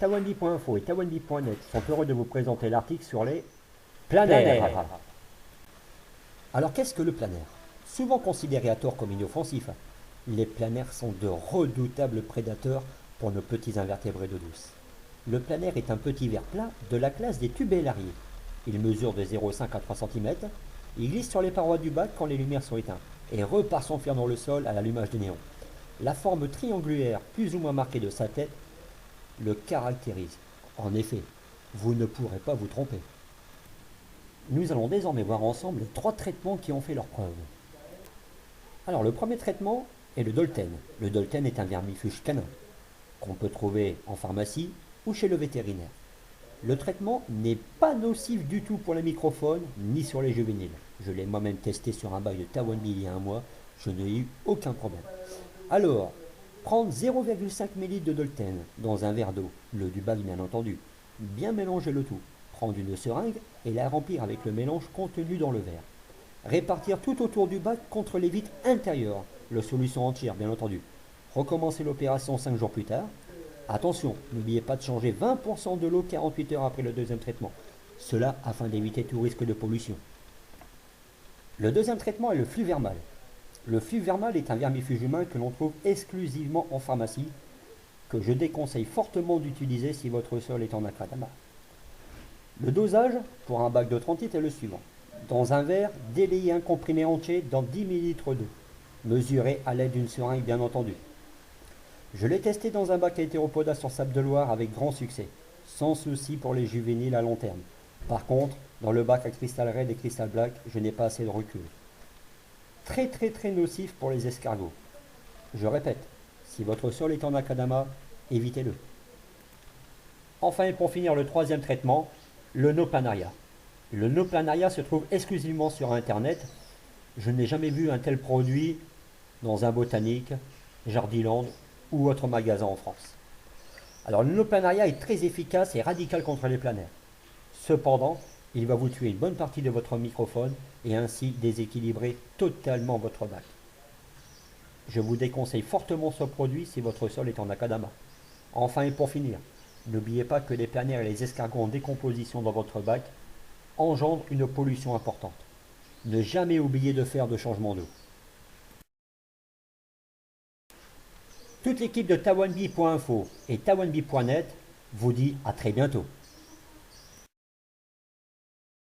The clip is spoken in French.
Tawanby.info et Tawanby.net sont heureux de vous présenter l'article sur les plein air. Alors qu'est-ce que le plein air? Souvent considéré à tort comme inoffensif, les plein air sont de redoutables prédateurs pour nos petits invertébrés d'eau douce. Le plein air est un petit ver plat de la classe des tubellariés. Il mesure de 0,5 à 3 cm, il glisse sur les parois du bac quand les lumières sont éteintes et repart s'enfuir dans le sol à l'allumage des néons. La forme triangulaire plus ou moins marquée de sa tête le caractérise. En effet, vous ne pourrez pas vous tromper. Nous allons désormais voir ensemble les 3 traitements qui ont fait leur preuve. Alors le premier traitement est le Dolten. Le Dolten est un vermifuge canin qu'on peut trouver en pharmacie ou chez le vétérinaire. Le traitement n'est pas nocif du tout pour les microphones ni sur les juvéniles. Je l'ai moi-même testé sur un bac de Tawanby il y a un mois, je n'ai eu aucun problème. Alors, prendre 0,5 ml de Dolten dans un verre d'eau, l'eau du bac bien entendu, bien mélanger le tout, prendre une seringue et la remplir avec le mélange contenu dans le verre. Répartir tout autour du bac contre les vitres intérieures, la solution entière bien entendu. Recommencer l'opération 5 jours plus tard. Attention, n'oubliez pas de changer 20% de l'eau 48 heures après le deuxième traitement. Cela afin d'éviter tout risque de pollution. Le deuxième traitement est le fluvermal. Le fluvermal est un vermifuge humain que l'on trouve exclusivement en pharmacie, que je déconseille fortement d'utiliser si votre sol est en akadama. Le dosage pour un bac de 30 litres est le suivant. Dans un verre, délayez un comprimé entier dans 10 ml d'eau. Mesurez à l'aide d'une seringue bien entendu. Je l'ai testé dans un bac à hétéropoda sur Sable de Loire avec grand succès, sans souci pour les juvéniles à long terme. Par contre, dans le bac à cristal red et cristal black, je n'ai pas assez de recul. Très nocif pour les escargots. Je répète, si votre sol est en akadama, évitez-le. Enfin et pour finir le troisième traitement, le Noplanaria. Le Noplanaria se trouve exclusivement sur internet. Je n'ai jamais vu un tel produit dans un botanique, Jardiland ou autre magasin en France. Alors le Noplanaria est très efficace et radical contre les planaires. Cependant, il va vous tuer une bonne partie de votre microphone et ainsi déséquilibrer totalement votre bac. Je vous déconseille fortement ce produit si votre sol est en akadama. Enfin et pour finir, n'oubliez pas que les planaires et les escargots en décomposition dans votre bac engendrent une pollution importante. Ne jamais oublier de faire de changement d'eau. Toute l'équipe de Tawanby.info et Tawanby.net vous dit à très bientôt.